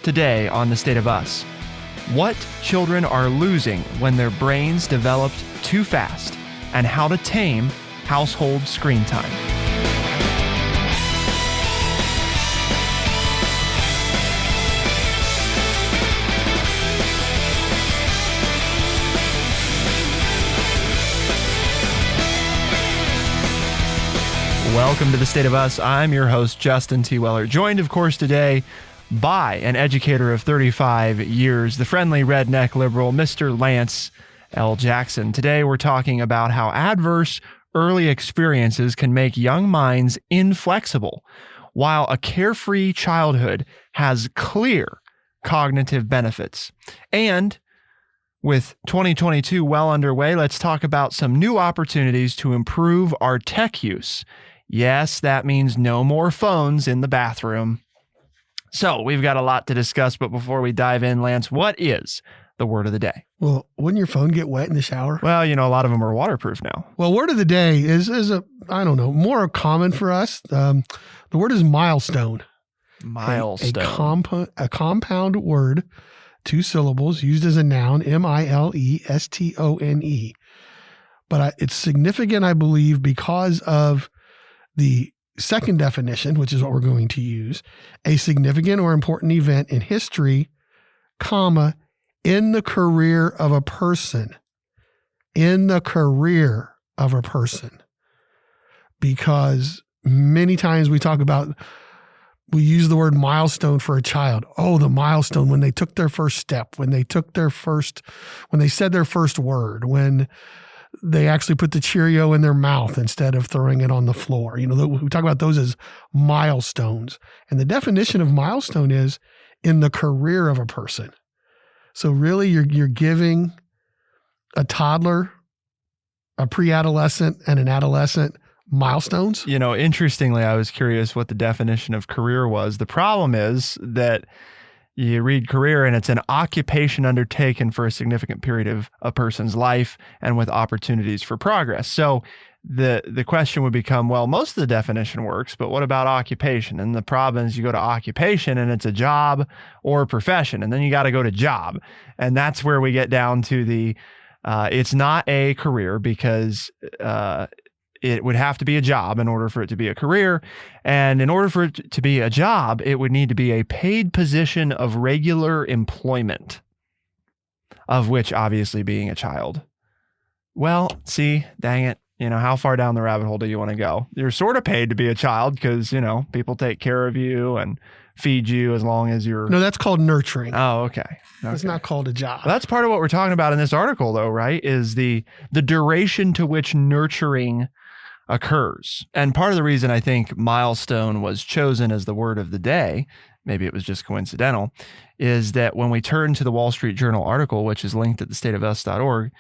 today on The State of Us. What children are losing when their brains developed too fast, and how to tame household screen time. Welcome to The State of Us. I'm your host, Justin T. Weller, joined, of course, today by an educator of 35 years, the friendly redneck liberal, Mr. Lance L. Jackson. Today, we're talking about how adverse early experiences can make young minds inflexible, while a carefree childhood has clear cognitive benefits. And with 2022 well underway, let's talk about some new opportunities to improve our tech use. Yes, that means no more phones in the bathroom. So we've got a lot to discuss, but before we dive in, Lance, what is the word of the day? Well, wouldn't your phone get wet in the shower? Well, you know, a lot of them are waterproof now. Well, word of the day is more common for us. The word is milestone. Milestone. A compound word, 2 syllables, used as a noun, milestone. But it's significant, I believe, because of the second definition, which is what we're going to use, a significant or important event in history, comma, in the career of a person. In the career of a person. Because many times we use the word milestone for a child. Oh, the milestone, when they took their first step, when they said their first word, when they actually put the Cheerio in their mouth instead of throwing it on the floor. You know, we talk about those as milestones. And the definition of milestone is in the career of a person. So really you're giving a toddler, a pre-adolescent, and an adolescent milestones. You know, interestingly, I was curious what the definition of career was. The problem is that you read career and it's an occupation undertaken for a significant period of a person's life and with opportunities for progress. So the question would become, well, most of the definition works, but what about occupation? And the problem is you go to occupation and it's a job or a profession, and then you got to go to job. And that's where we get down to it's not a career because it would have to be a job in order for it to be a career. And in order for it to be a job, it would need to be a paid position of regular employment, of which obviously being a child. Well, see, dang it. You know, how far down the rabbit hole do you want to go? You're sort of paid to be a child because, you know, people take care of you and feed you as long as you're... No, that's called nurturing. Oh, okay. It's not called a job. Well, that's part of what we're talking about in this article, though, right? Is the duration to which nurturing occurs. And part of the reason I think milestone was chosen as the word of the day, maybe it was just coincidental, is that when we turn to the Wall Street Journal article, which is linked at thestateofus.org,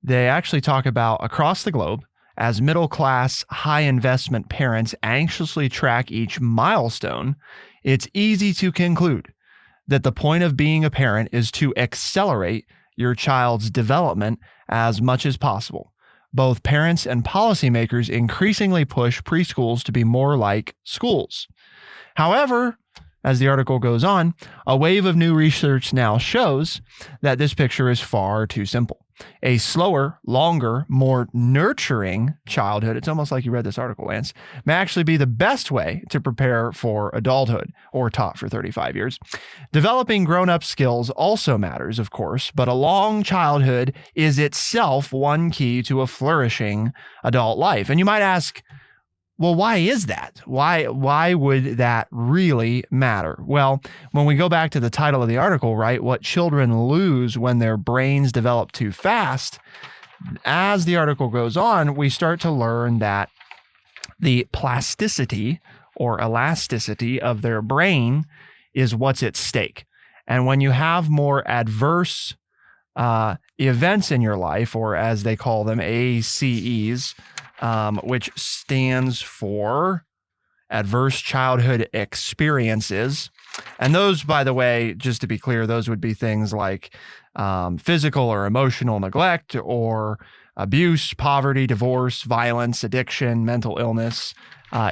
they actually talk about across the globe, as middle-class, high-investment parents anxiously track each milestone, it's easy to conclude that the point of being a parent is to accelerate your child's development as much as possible. Both parents and policymakers increasingly push preschools to be more like schools. However, as the article goes on, a wave of new research now shows that this picture is far too simple. A slower, longer, more nurturing childhood, it's almost like you read this article, Lance, may actually be the best way to prepare for adulthood, or taught for 35 years. Developing grown-up skills also matters, of course, but a long childhood is itself one key to a flourishing adult life. And you might ask, well, why is that? Why would that really matter? Well, when we go back to the title of the article, right, what children lose when their brains develop too fast, as the article goes on, we start to learn that the plasticity or elasticity of their brain is what's at stake. And when you have more adverse events in your life, or as they call them, ACEs, which stands for adverse childhood experiences. And those, by the way, just to be clear, those would be things like physical or emotional neglect, or abuse, poverty, divorce, violence, addiction, mental illness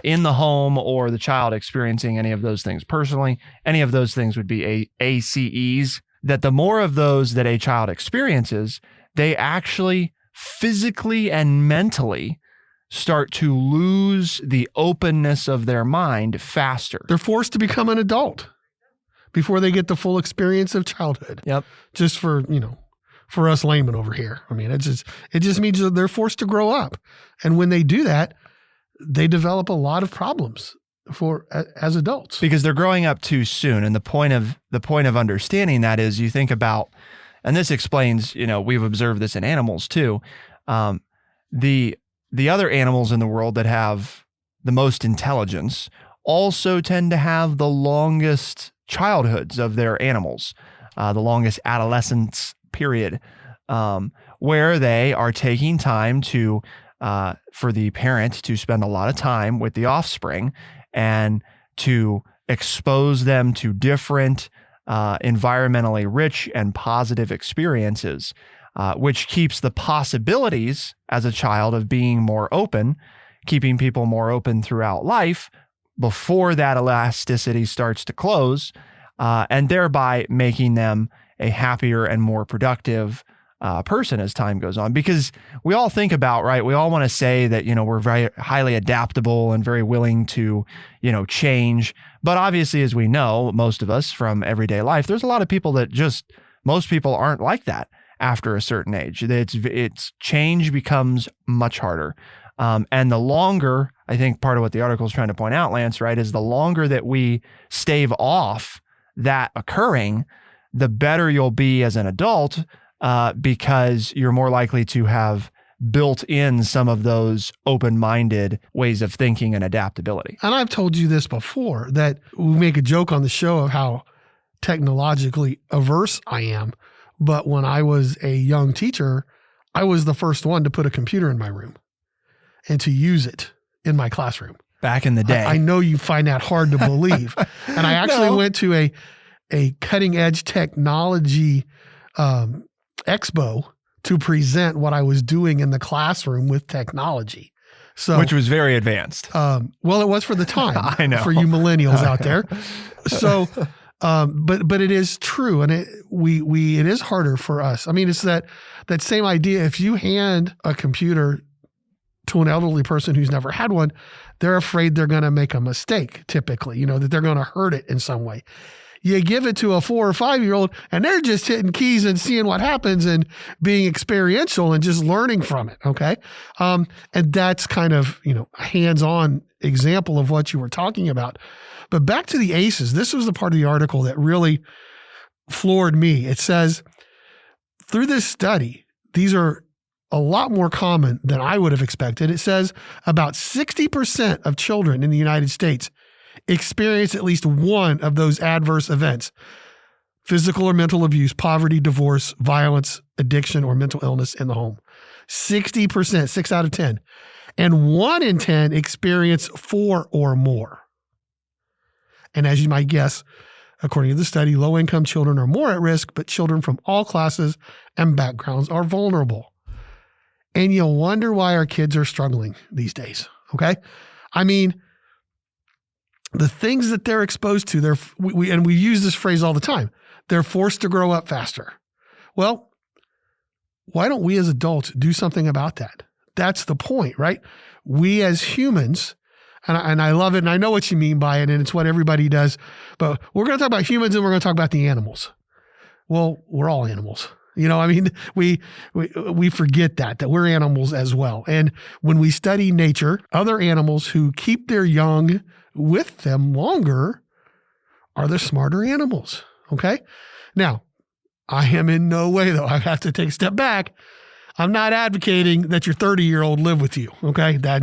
in the home, or the child experiencing any of those things personally. Any of those things would be ACEs. That the more of those that a child experiences, they actually physically and mentally start to lose the openness of their mind faster. They're forced to become an adult before they get the full experience of childhood. Yep. Just for, for us laymen over here. I mean, it just means that they're forced to grow up. And when they do that, they develop a lot of problems as adults. Because they're growing up too soon. And the point of understanding that is, you think about, and this explains, we've observed this in animals too. The other animals in the world that have the most intelligence also tend to have the longest childhoods of their animals, the longest adolescence period, where they are taking time to, for the parent to spend a lot of time with the offspring and to expose them to different environmentally rich and positive experiences, which keeps the possibilities as a child of being more open, keeping people more open throughout life before that elasticity starts to close, and thereby making them a happier and more productive person as time goes on. Because we all think about, right, we all want to say that, we're very highly adaptable and very willing to, change. But obviously, as we know, most of us from everyday life, there's a lot of people that most people aren't like that after a certain age. It's change becomes much harder. And the longer, I think part of what the article is trying to point out, Lance, right, is the longer that we stave off that occurring, the better you'll be as an adult, because you're more likely to have built in some of those open-minded ways of thinking and adaptability. And I've told you this before, that we make a joke on the show of how technologically averse I am. But when I was a young teacher, I was the first one to put a computer in my room and to use it in my classroom. Back in the day. I know you find that hard to believe. And I actually went to a cutting edge technology expo to present what I was doing in the classroom with technology. So, which was very advanced. Well, it was for the time. I know. For you millennials out there. So, but it is true. And it is harder for us. I mean, it's that same idea. If you hand a computer to an elderly person who's never had one, they're afraid they're going to make a mistake, typically, that they're going to hurt it in some way. You give it to a 4 or 5 year old and they're just hitting keys and seeing what happens and being experiential and just learning from it. Okay. And that's kind of, a hands-on example of what you were talking about. But back to the ACEs, this was the part of the article that really floored me. It says, through this study, these are a lot more common than I would have expected. It says about 60% of children in the United States experience at least one of those adverse events: physical or mental abuse, poverty, divorce, violence, addiction, or mental illness in the home. 60%, 6 out of 10. And 1 in 10 experience 4 or more. And as you might guess, according to the study, low-income children are more at risk, but children from all classes and backgrounds are vulnerable. And you'll wonder why our kids are struggling these days, okay? I mean, the things that they're exposed to, we use this phrase all the time, they're forced to grow up faster. Well, why don't we as adults do something about that? That's the point, right? We as humans, and I love it, and I know what you mean by it, and it's what everybody does, but we're going to talk about humans and we're going to talk about the animals. Well, we're all animals. We forget that we're animals as well. And when we study nature, other animals who keep their young with them longer are the smarter animals. Okay. Now, I am in no way, though, I have to take a step back. I'm not advocating that your 30-year-old live with you. Okay. There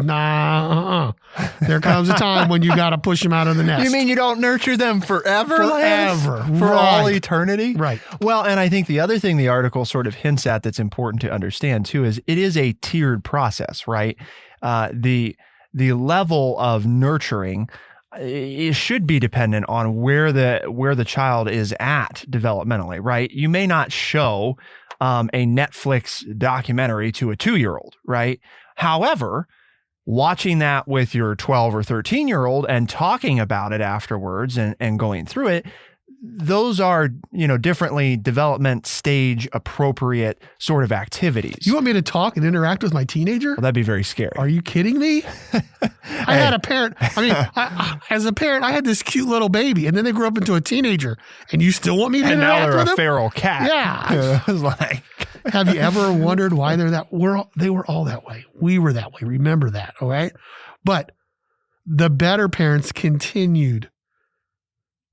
comes a time when you got to push them out of the nest. You mean you don't nurture them forever? Forever. For all eternity? Right. Well, and I think the other thing the article sort of hints at that's important to understand too is it is a tiered process, right? The level of nurturing, it should be dependent on where the child is at developmentally, right? You may not show a Netflix documentary to a 2-year-old, right? However, watching that with your 12 or 13-year-old and talking about it afterwards and going through it, those are, differently development stage appropriate sort of activities. You want me to talk and interact with my teenager? Well, that'd be very scary. Are you kidding me? I had a parent. As a parent, I had this cute little baby, and then they grew up into a teenager, and you still want me to and interact now they're with a them? feral cat. Yeah. I was like, have you ever wondered why they're that? They were all that way. We were that way. Remember that, all right? But the better parents continued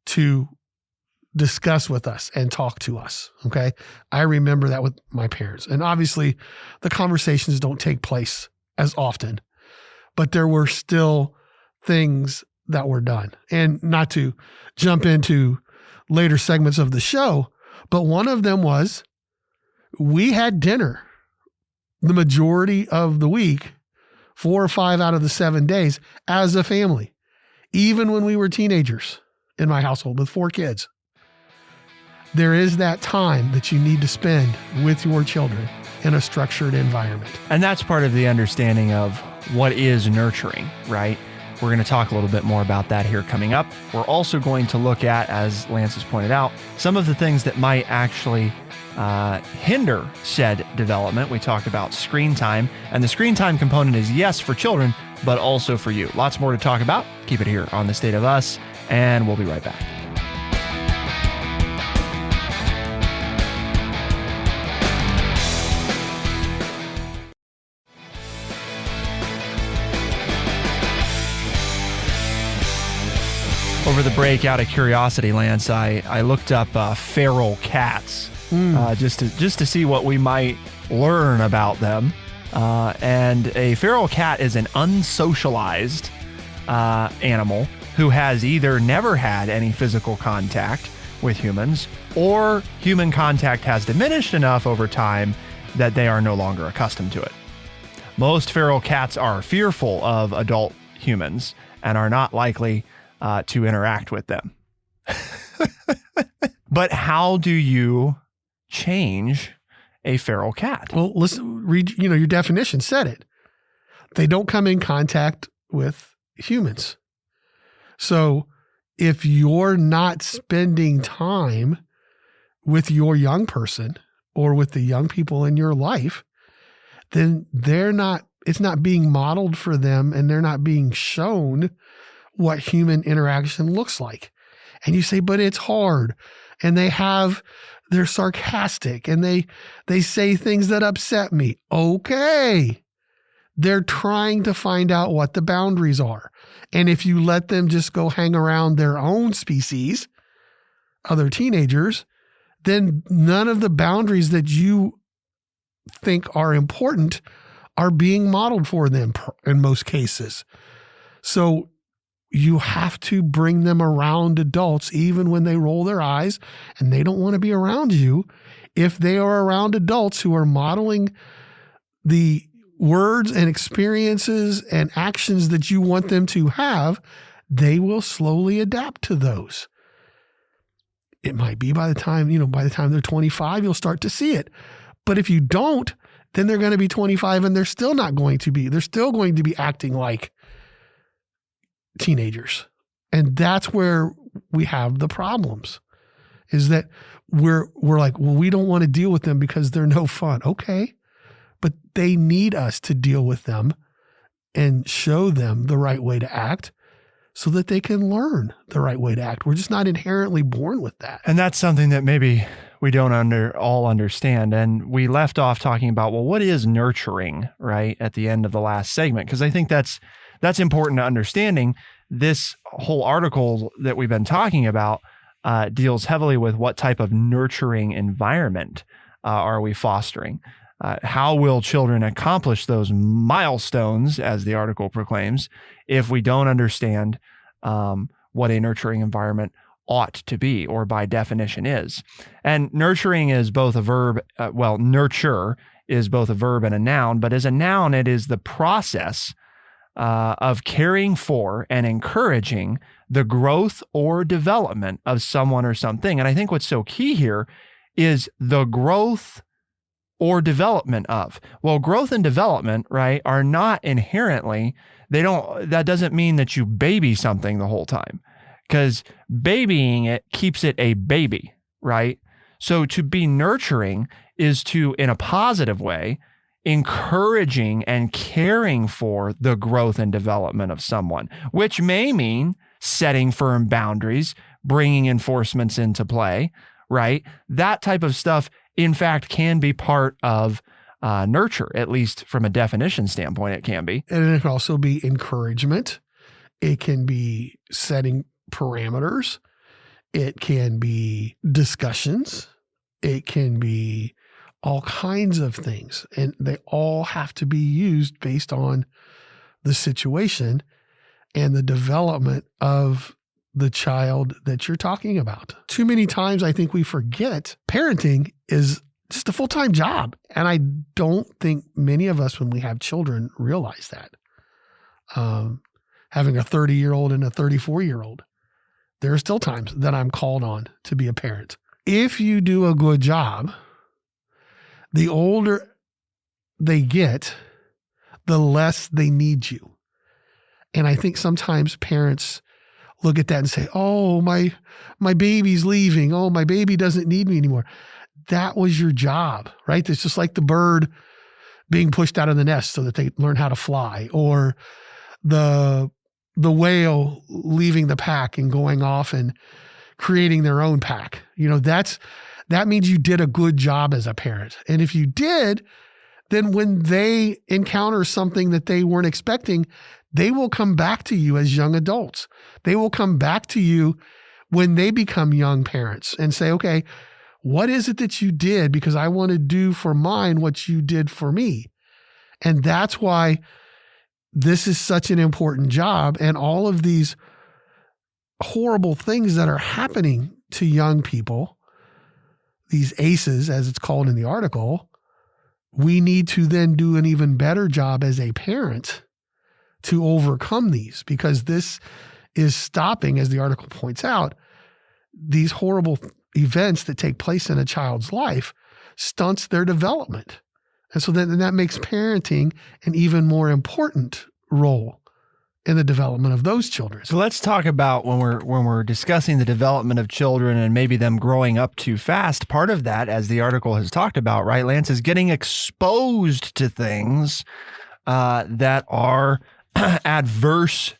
to discuss with us and talk to us. Okay. I remember that with my parents. And obviously the conversations don't take place as often, but there were still things that were done. And not to jump into later segments of the show, but one of them was we had dinner the majority of the week, 4 or 5 out of the 7 days as a family, even when we were teenagers in my household with 4 kids. There is that time that you need to spend with your children in a structured environment. And that's part of the understanding of what is nurturing, right? We're going to talk a little bit more about that here coming up. We're also going to look at, as Lance has pointed out, some of the things that might actually hinder said development. We talked about screen time, and the screen time component is yes for children, but also for you. Lots more to talk about. Keep it here on The State of Us, and we'll be right back. Over the break, out of curiosity, Lance, I looked up feral cats just to see what we might learn about them. And a feral cat is an unsocialized animal who has either never had any physical contact with humans, or human contact has diminished enough over time that they are no longer accustomed to it. Most feral cats are fearful of adult humans and are not likely to interact with them. But how do you change a feral cat? Well, listen, read, your definition said it. They don't come in contact with humans. So if you're not spending time with your young person or with the young people in your life, then it's not being modeled for them, and they're not being shown what human interaction looks like. And you say, but it's hard. And they're sarcastic, and they say things that upset me. Okay. They're trying to find out what the boundaries are. And if you let them just go hang around their own species, other teenagers, then none of the boundaries that you think are important are being modeled for them in most cases. So you have to bring them around adults, even when they roll their eyes and they don't want to be around you. If they are around adults who are modeling the words and experiences and actions that you want them to have, they will slowly adapt to those. It might be by the time they're 25, you'll start to see it. But if you don't, then they're going to be 25 and they're still going to be acting like teenagers. And that's where we have the problems, is that we're like, well, we don't want to deal with them because they're no fun. Okay. But they need us to deal with them and show them the right way to act so that they can learn the right way to act. We're just not inherently born with that. And that's something that maybe we don't all understand. And we left off talking about, well, what is nurturing, right, at the end of the last segment? Because I think that's important to understanding. This whole article that we've been talking about deals heavily with what type of nurturing environment are we fostering? How will children accomplish those milestones, as the article proclaims, if we don't understand what a nurturing environment ought to be, or by definition is? And nurturing is both a verb, nurture is both a verb and a noun, but as a noun, it is the process of caring for and encouraging the growth or development of someone or something. And I think what's so key here is the growth or development of. Well, growth and development, right, are not inherently, that doesn't mean that you baby something the whole time, because babying it keeps it a baby, right? So to be nurturing is to, in a positive way, encouraging and caring for the growth and development of someone, which may mean setting firm boundaries, bringing enforcements into play, right? That type of stuff, in fact, can be part of nurture, at least from a definition standpoint, it can be. And it can also be encouragement. It can be setting parameters. It can be discussions. It can be all kinds of things. And they all have to be used based on the situation and the development of the child that you're talking about. Too many times I think we forget parenting is just a full-time job. And I don't think many of us, when we have children, realize that. Having a 30-year-old and a 34-year-old, there are still times that I'm called on to be a parent. If you do a good job, the older they get, the less they need you. And I think sometimes parents look at that and say, oh, my baby's leaving. Oh, my baby doesn't need me anymore. That was your job, right? It's just like the bird being pushed out of the nest so that they learn how to fly, or the whale leaving the pack and going off and creating their own pack. That means you did a good job as a parent. And if you did, then when they encounter something that they weren't expecting, they will come back to you as young adults. They will come back to you when they become young parents and say, okay, what is it that you did? Because I want to do for mine what you did for me. And that's why this is such an important job. And all of these horrible things that are happening to young people, these ACEs, as it's called in the article, we need to then do an even better job as a parent to overcome these, because this is stopping, as the article points out, these horrible events that take place in a child's life stunts their development. And so then that makes parenting an even more important role in the development of those children. So let's talk about when we're discussing the development of children and maybe them growing up too fast. Part of that, as the article has talked about, right, Lance, is getting exposed to things that are adverse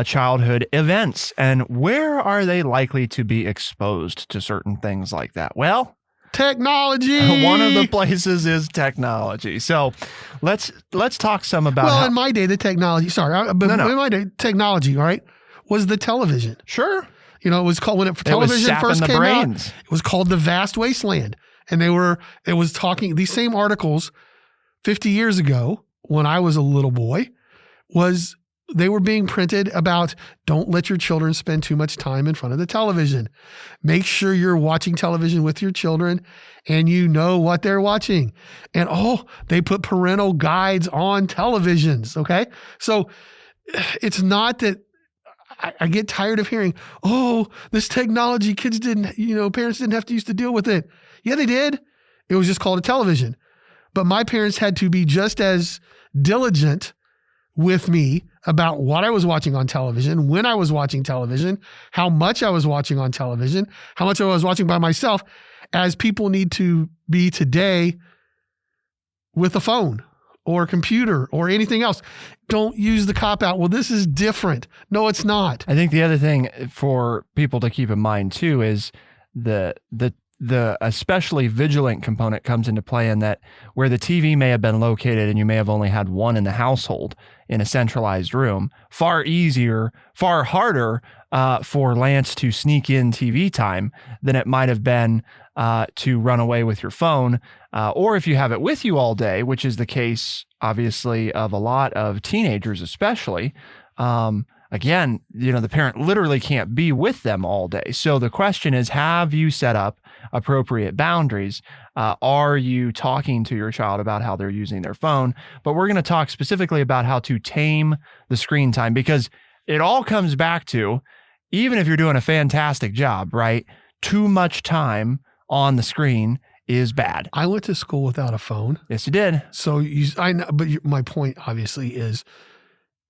childhood events. And where are they likely to be exposed to certain things like that? Well, technology. One of the places is technology. So let's talk some about in my day, the technology, in my day, technology, all right, was the television. Sure. It was called, when television first came out, it was called The Vast Wasteland. And it was talking, these same articles 50 years ago, when I was a little boy, they were being printed about, don't let your children spend too much time in front of the television. Make sure you're watching television with your children and you know what they're watching. And they put parental guides on televisions. Okay. So it's not that I get tired of hearing, this technology, parents didn't have to used to deal with it. Yeah, they did. It was just called a television. But my parents had to be just as diligent with me about what I was watching on television, when I was watching television, how much I was watching on television, how much I was watching by myself, as people need to be today with a phone or a computer or anything else. Don't use the cop-out. Well, this is different. No, it's not. I think the other thing for people to keep in mind too is the especially vigilant component comes into play, in that where the TV may have been located and you may have only had one in the household in a centralized room, far harder for Lance to sneak in TV time than it might have been to run away with your phone, or if you have it with you all day, which is the case, obviously, of a lot of teenagers, especially. Again, the parent literally can't be with them all day. So the question is, have you set up appropriate boundaries? Are you talking to your child about how they're using their phone? But we're going to talk specifically about how to tame the screen time, because it all comes back to, even if you're doing a fantastic job, right? Too much time on the screen is bad. I went to school without a phone. Yes, you did. So I know, but my point obviously is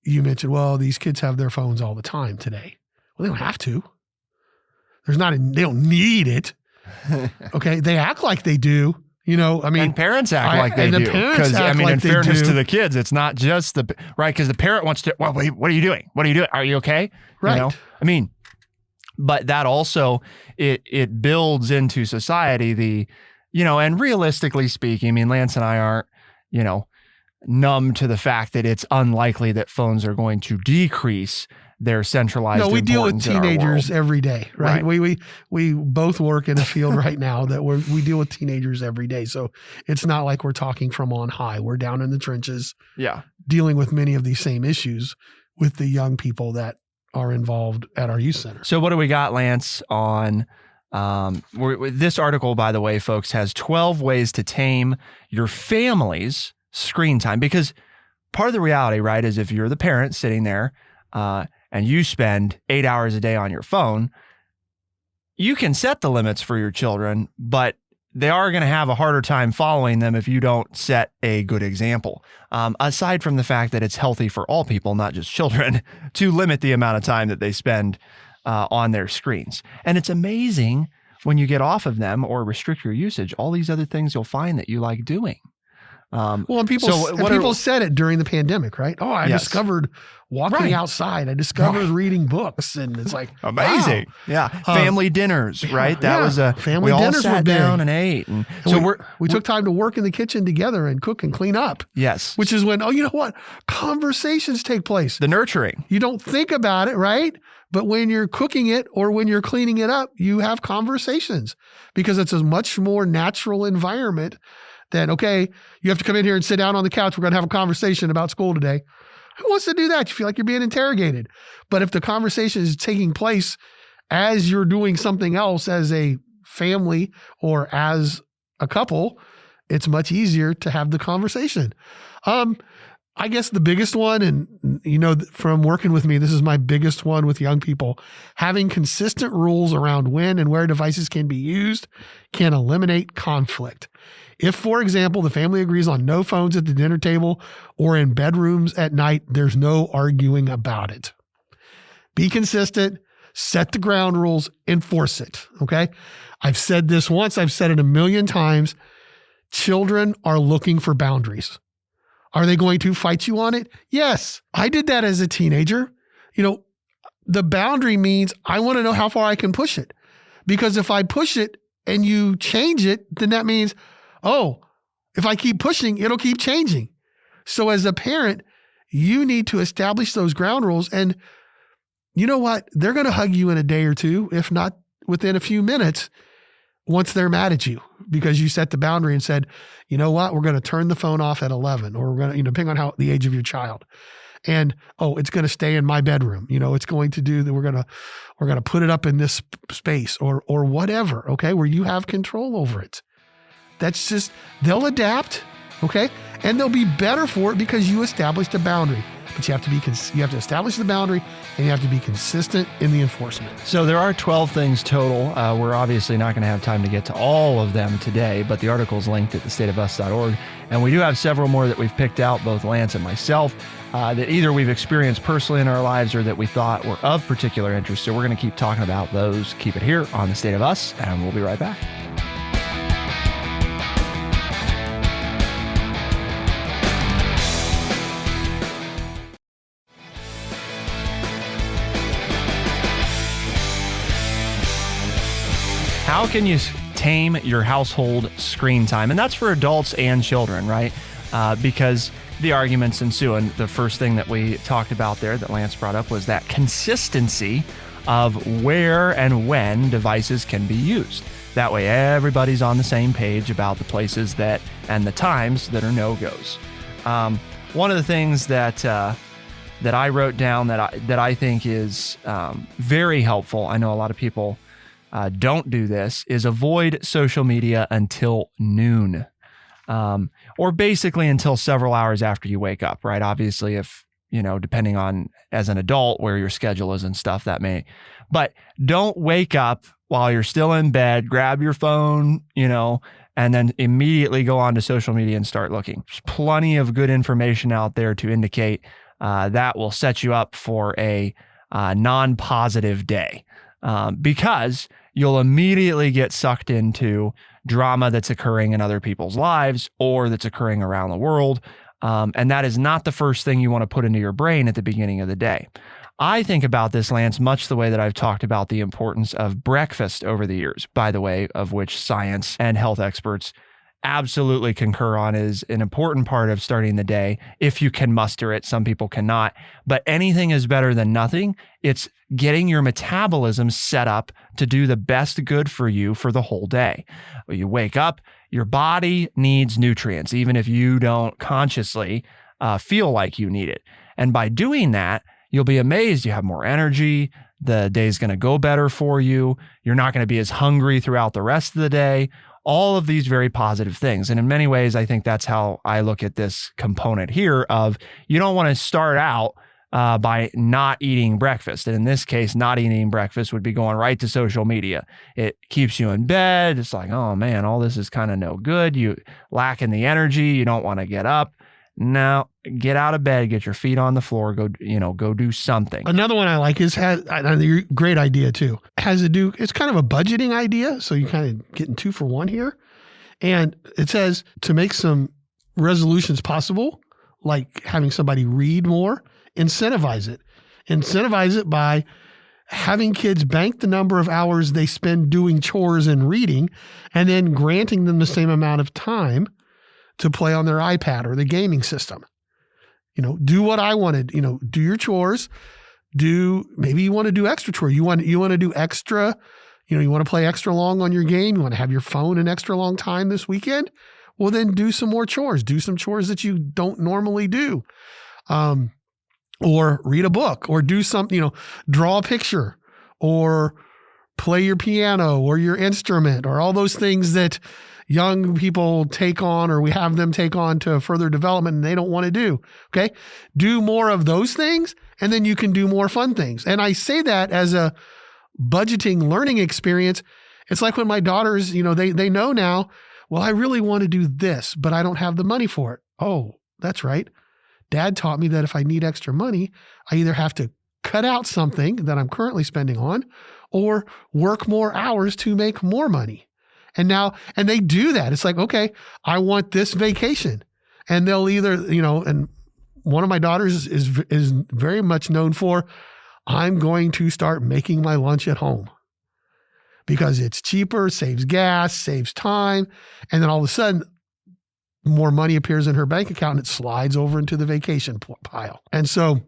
you mentioned, well, these kids have their phones all the time today. Well, they don't have to. They don't need it. Okay. They act like they do. And parents act like they do. Because, in fairness to the kids, it's not just right? Because the parent wants to, well, what are you doing? What are you doing? Are you okay? Right. But that also, it builds into society and realistically speaking, Lance and I aren't, numb to the fact that it's unlikely that phones are going to decrease their centralized. No, we deal with importance in our teenagers world. every day, right? We both work in a field right now that we deal with teenagers every day. So it's not like we're talking from on high. We're down in the trenches, dealing with many of these same issues with the young people that are involved at our youth center. So what do we got, Lance, on this article, by the way, folks, has 12 ways to tame your family's screen time? Because part of the reality, right, is if you're the parent sitting there and you spend 8 hours a day on your phone, you can set the limits for your children, but they are going to have a harder time following them if you don't set a good example. Aside from the fact that it's healthy for all people, not just children, to limit the amount of time that they spend on their screens. And it's amazing when you get off of them or restrict your usage, all these other things you'll find that you like doing. And people said it during the pandemic, right? Oh, I discovered walking outside. I discovered reading books, and it's like amazing. Wow. Yeah, family dinners, right? That was a family we dinners. All sat down and ate, and so we took time to work in the kitchen together and cook and clean up. Yes, which is when you know what, conversations take place. The nurturing. You don't think about it, right? But when you're cooking it or when you're cleaning it up, you have conversations because it's a much more natural environment. Then, okay, you have to come in here and sit down on the couch. We're going to have a conversation about school today. Who wants to do that? You feel like you're being interrogated. But if the conversation is taking place as you're doing something else as a family or as a couple, it's much easier to have the conversation. I guess the biggest one, and from working with me, this is my biggest one with young people, having consistent rules around when and where devices can be used can eliminate conflict. If, for example, the family agrees on no phones at the dinner table or in bedrooms at night, there's no arguing about it. Be consistent, set the ground rules, enforce it, okay? I've said this once, I've said it a million times. Children are looking for boundaries. Are they going to fight you on it? Yes. I did that as a teenager. The boundary means I want to know how far I can push it. Because if I push it and you change it, then that means, if I keep pushing, it'll keep changing. So as a parent, you need to establish those ground rules. And you know what? They're going to hug you in a day or two, if not within a few minutes, once they're mad at you because you set the boundary and said, you know what? We're going to turn the phone off at 11, or we're going to, depending on the age of your child. And, it's going to stay in my bedroom. It's going to do that. We're going to put it up in this space or whatever. Okay. Where you have control over it. That's just, they'll adapt, okay? And they'll be better for it because you established a boundary. But you have to establish the boundary and you have to be consistent in the enforcement. So there are 12 things total. We're obviously not going to have time to get to all of them today, but the article is linked at thestateofus.org. And we do have several more that we've picked out, both Lance and myself, that either we've experienced personally in our lives or that we thought were of particular interest. So we're going to keep talking about those. Keep it here on The State of Us, and we'll be right back. How can you tame your household screen time? And that's for adults and children, right? Because the arguments ensue. And the first thing that we talked about there that Lance brought up was that consistency of where and when devices can be used. That way everybody's on the same page about the places and the times that are no-goes. One of the things that I wrote down that I think is very helpful, I know a lot of people don't do this, is avoid social media until noon, or basically until several hours after you wake up, right? Obviously, if, depending on as an adult where your schedule is and stuff, but don't wake up while you're still in bed, grab your phone, and then immediately go on to social media and start looking. There's plenty of good information out there to indicate that will set you up for a non-positive day, because you'll immediately get sucked into drama that's occurring in other people's lives or that's occurring around the world. And that is not the first thing you want to put into your brain at the beginning of the day. I think about this, Lance, much the way that I've talked about the importance of breakfast over the years, by the way, of which science and health experts absolutely concur on is an important part of starting the day. If you can muster it, some people cannot, but anything is better than nothing. It's getting your metabolism set up to do the best good for you for the whole day. When you wake up, your body needs nutrients, even if you don't consciously feel like you need it. And by doing that, you'll be amazed. You have more energy. The day's going to go better for you. You're not going to be as hungry throughout the rest of the day. All of these very positive things. And in many ways, I think that's how I look at this component here of you don't want to start out by not eating breakfast. And in this case, not eating breakfast would be going right to social media. It keeps you in bed. It's like, oh man, all this is kind of no good. You lacking the energy. You don't want to get up. Now get out of bed, get your feet on the floor, go do something. Another one I like is great idea too. It's kind of a budgeting idea. So you kind of getting 2 for 1 here. And it says to make some resolutions possible, like having somebody read more, incentivize it. Incentivize it by having kids bank the number of hours they spend doing chores and reading, and then granting them the same amount of time to play on their iPad or the gaming system. Do what I wanted, do your chores, maybe you want to do extra chore. You want to do extra, you want to play extra long on your game. You want to have your phone an extra long time this weekend. Well, then do some more chores, do some chores that you don't normally do. Or read a book or do something, draw a picture or play your piano or your instrument or all those things that young people take on, or we have them take on to further development and they don't want to do. Okay. Do more of those things and then you can do more fun things. And I say that as a budgeting learning experience. It's like when my daughters, they know now, well, I really want to do this, but I don't have the money for it. Oh, that's right. Dad taught me that if I need extra money, I either have to cut out something that I'm currently spending on or work more hours to make more money. And they do that. It's like, okay, I want this vacation. And they'll either, and one of my daughters is very much known for, I'm going to start making my lunch at home because it's cheaper, saves gas, saves time. And then all of a sudden, more money appears in her bank account and it slides over into the vacation pile. And so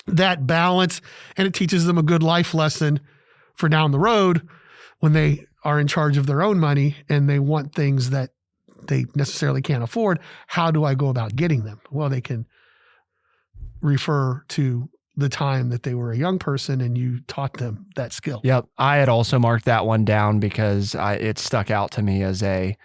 that balance, and it teaches them a good life lesson for down the road when they are in charge of their own money and they want things that they necessarily can't afford. How do I go about getting them? Well, they can refer to the time that they were a young person and you taught them that skill. Yep. I had also marked that one down because it stuck out to me as a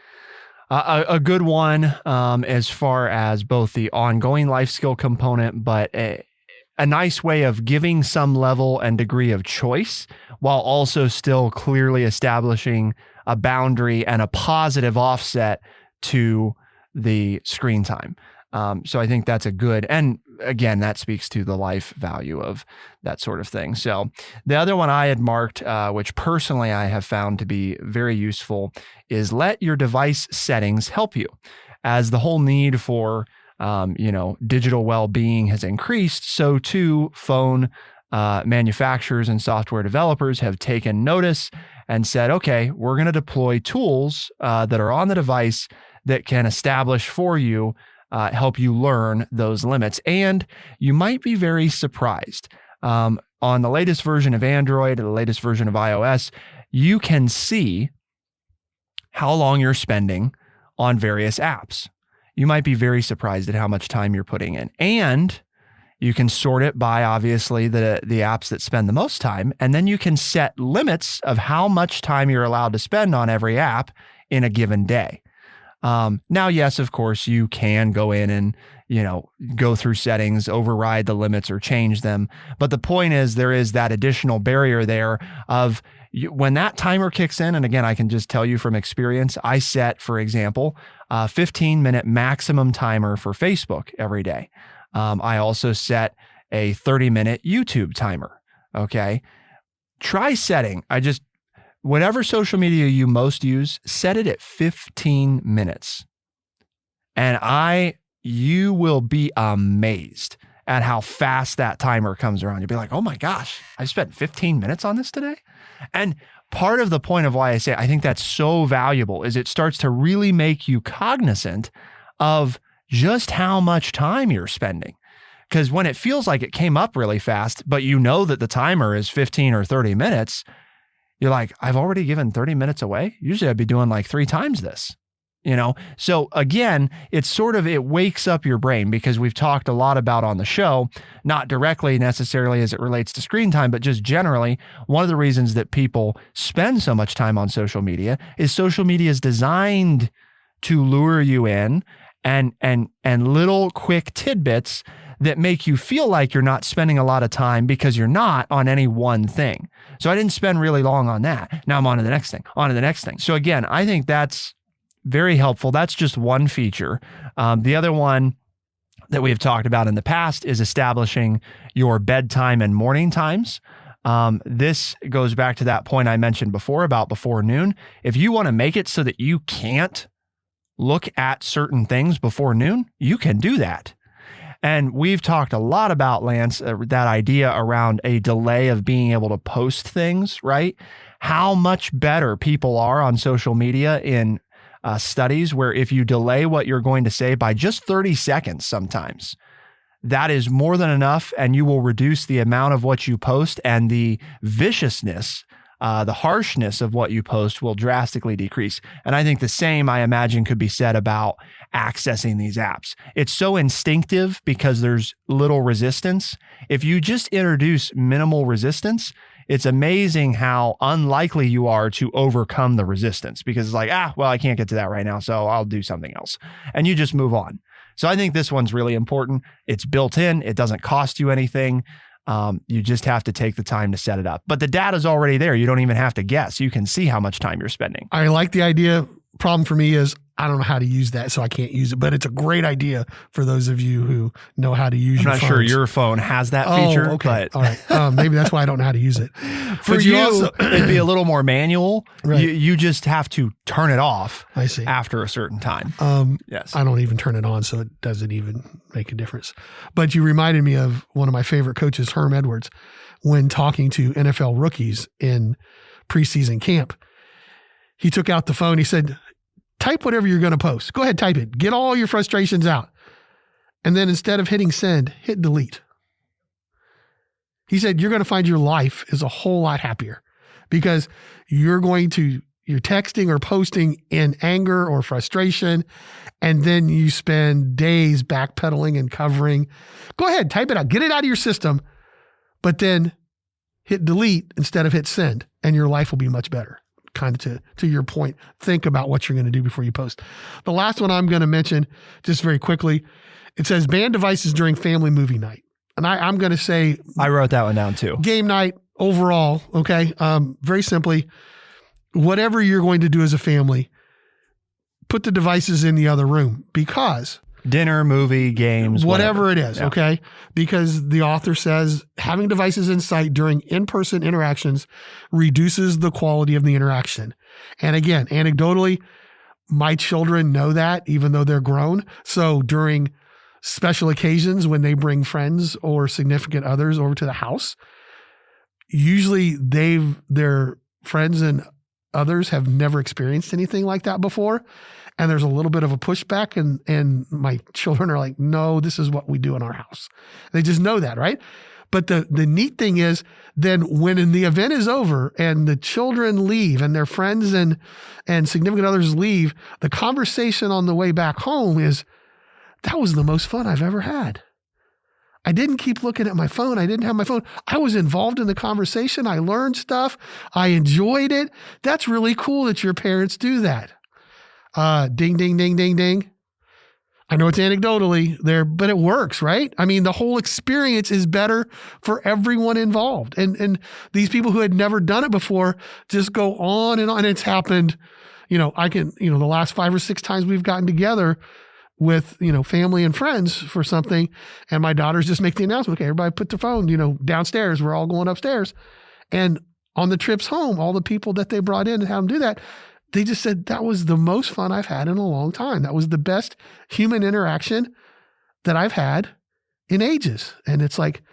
good one as far as both the ongoing life skill component, but a nice way of giving some level and degree of choice while also still clearly establishing a boundary and a positive offset to the screen time. So I think that's a good, and again, that speaks to the life value of that sort of thing. So the other one I had marked, which personally I have found to be very useful, is let your device settings help you. As the whole need for digital well-being has increased, so too phone manufacturers and software developers have taken notice and said, okay, we're going to deploy tools that are on the device that can establish for you, help you learn those limits. And you might be very surprised. On the latest version of Android or the latest version of iOS, you can see how long you're spending on various apps. You might be very surprised at how much time you're putting in. And you can sort it by, obviously, the apps that spend the most time. And then you can set limits of how much time you're allowed to spend on every app in a given day. Now, yes, of course, you can go in and, go through settings, override the limits or change them. But the point is there is that additional barrier there of when that timer kicks in, and again, I can just tell you from experience, I set, for example, a 15-minute maximum timer for Facebook every day. I also set a 30-minute YouTube timer. Okay. Try setting. Whatever social media you most use, set it at 15 minutes. And you will be amazed at how fast that timer comes around. You'll be like, oh my gosh, I spent 15 minutes on this today. And part of the point of why I say I think that's so valuable is it starts to really make you cognizant of just how much time you're spending. Because when it feels like it came up really fast, but you know that the timer is 15 or 30 minutes, you're like, I've already given 30 minutes away. Usually I'd be doing like 3 times this. So again, it wakes up your brain, because we've talked a lot about on the show, not directly necessarily as it relates to screen time, but just generally, one of the reasons that people spend so much time on social media is social media is designed to lure you in and little quick tidbits that make you feel like you're not spending a lot of time because you're not on any one thing. So I didn't spend really long on that. Now I'm on to the next thing. So again, I think that's very helpful. That's just one feature. The other one that we've talked about in the past is establishing your bedtime and morning times. This goes back to that point I mentioned before about before noon. If you want to make it so that you can't look at certain things before noon, you can do that. And we've talked a lot about, Lance, that idea around a delay of being able to post things, right? How much better people are on social media in studies where if you delay what you're going to say by just 30 seconds sometimes, that is more than enough, and you will reduce the amount of what you post, and the viciousness, the harshness of what you post will drastically decrease. And I think the same, I imagine, could be said about accessing these apps. It's so instinctive because there's little resistance. If you just introduce minimal resistance, it's amazing how unlikely you are to overcome the resistance, because it's like, I can't get to that right now, so I'll do something else. And you just move on. So I think this one's really important. It's built in. It doesn't cost you anything. You just have to take the time to set it up. But the data's already there. You don't even have to guess. You can see how much time you're spending. I like the idea. Problem for me is I don't know how to use that, so I can't use it. But it's a great idea for those of you who know how to use your phone. I'm not sure your phone has that feature. Okay. But all right. Maybe that's why I don't know how to use it. For you, it'd be a little more manual. Right. You just have to turn it off. I see. After a certain time. Yes. I don't even turn it on, so it doesn't even make a difference. But you reminded me of one of my favorite coaches, Herm Edwards, when talking to NFL rookies in preseason camp. He took out the phone. He said, type whatever you're going to post. Go ahead, type it. Get all your frustrations out. And then instead of hitting send, hit delete. He said, you're going to find your life is a whole lot happier, because you're texting or posting in anger or frustration, and then you spend days backpedaling and covering. Go ahead, type it out. Get it out of your system, but then hit delete instead of hit send, and your life will be much better. Kind of to your point, think about what you're going to do before you post. The last one I'm going to mention just very quickly, it says ban devices during family movie night. And I'm going to say, I wrote that one down too. Game night overall. Okay. Very simply, whatever you're going to do as a family, put the devices in the other room, because dinner, movie, games, whatever it is. Yeah. Okay. Because the author says having devices in sight during in-person interactions reduces the quality of the interaction. And again, anecdotally, my children know that, even though they're grown. So during special occasions, when they bring friends or significant others over to the house, usually their friends and others have never experienced anything like that before. And there's a little bit of a pushback, and my children are like, no, this is what we do in our house. They just know that, right? But the neat thing is, then when the event is over and the children leave and their friends and significant others leave, the conversation on the way back home is, that was the most fun I've ever had. I didn't keep looking at my phone. I didn't have my phone. I was involved in the conversation. I learned stuff. I enjoyed it. That's really cool that your parents do that. Ding, ding, ding, ding, ding. I know it's anecdotally there, but it works, right? I mean, the whole experience is better for everyone involved. And these people who had never done it before just go on and on. It's happened, the last 5 or 6 times we've gotten together with, family and friends for something. And my daughters just make the announcement, okay, everybody put their phone, downstairs. We're all going upstairs. And on the trips home, all the people that they brought in and had them do that, they just said, that was the most fun I've had in a long time. That was the best human interaction that I've had in ages. And it's like,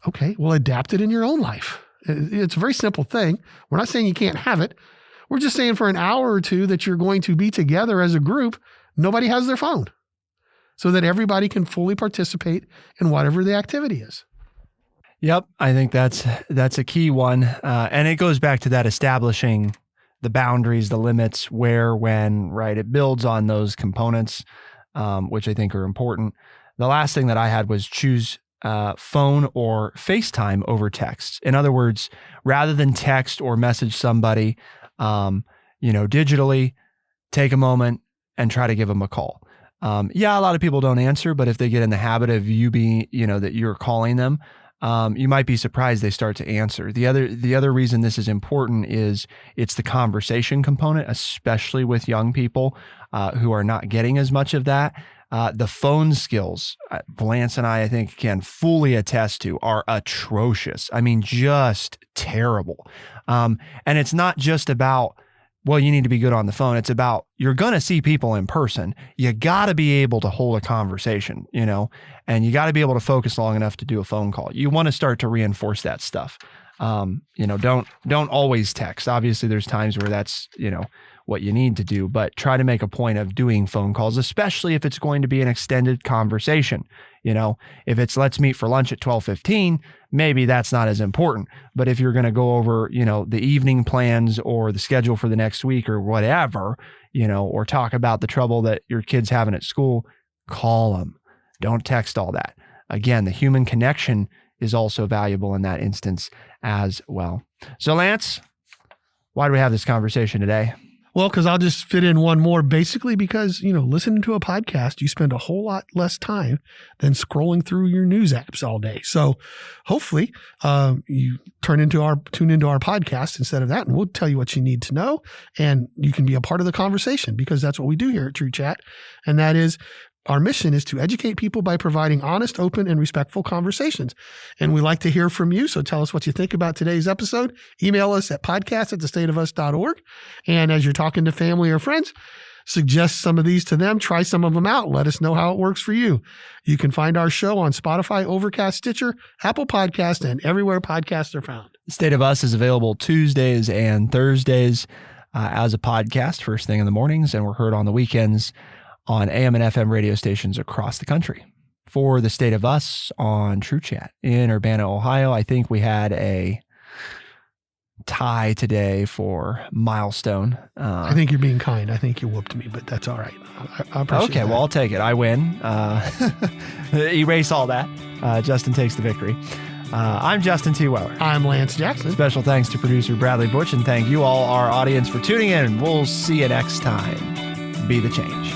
okay, well, adapt it in your own life. It's a very simple thing. We're not saying you can't have it. We're just saying for an hour or two that you're going to be together as a group, nobody has their phone so that everybody can fully participate in whatever the activity is. Yep. I think that's a key one. And it goes back to that establishing the boundaries, the limits, where, when, right? It builds on those components, which I think are important. The last thing that I had was choose phone or FaceTime over text. In other words, rather than text or message somebody, digitally, take a moment and try to give them a call. A lot of people don't answer, but if they get in the habit of you being, that you're calling them, you might be surprised they start to answer. The other reason this is important is it's the conversation component, especially with young people who are not getting as much of that. The phone skills, Lance and I think, can fully attest to are atrocious. I mean, just terrible. And it's not just about, well, you need to be good on the phone. It's about, you're going to see people in person. You got to be able to hold a conversation, and you got to be able to focus long enough to do a phone call. You want to start to reinforce that stuff. Don't always text. Obviously there's times where that's, what you need to do, but try to make a point of doing phone calls, especially if it's going to be an extended conversation. If it's let's meet for lunch at 12:15, maybe that's not as important. But if you're going to go over, the evening plans or the schedule for the next week or whatever, or talk about the trouble that your kid's having at school, call them. Don't text all that. Again, the human connection is also valuable in that instance as well. So Lance, why do we have this conversation today? Well, because I'll just fit in one more, basically because, listening to a podcast, you spend a whole lot less time than scrolling through your news apps all day. So hopefully you tune into our podcast instead of that, and we'll tell you what you need to know, and you can be a part of the conversation, because that's what we do here at True Chat. And that is, our mission is to educate people by providing honest, open, and respectful conversations. And we like to hear from you. So tell us what you think about today's episode. Email us at podcast@thestateofus.org. And as you're talking to family or friends, suggest some of these to them. Try some of them out. Let us know how it works for you. You can find our show on Spotify, Overcast, Stitcher, Apple Podcast, and everywhere podcasts are found. State of Us is available Tuesdays and Thursdays as a podcast first thing in the mornings, and we're heard on the weekends on AM and FM radio stations across the country. For the State of Us on True Chat in Urbana, Ohio, I think we had a tie today for milestone. I think you're being kind. I think you whooped me, but that's all right. I appreciate okay, that. Well, I'll take it. I win. Erase all that. Justin takes the victory. I'm Justin T. Weller. I'm Lance Jackson. Special thanks to producer Bradley Butch, and thank you all, our audience, for tuning in. We'll see you next time. Be the change.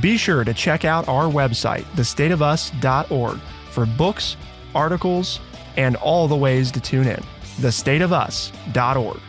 Be sure to check out our website, thestateofus.org, for books, articles, and all the ways to tune in. thestateofus.org.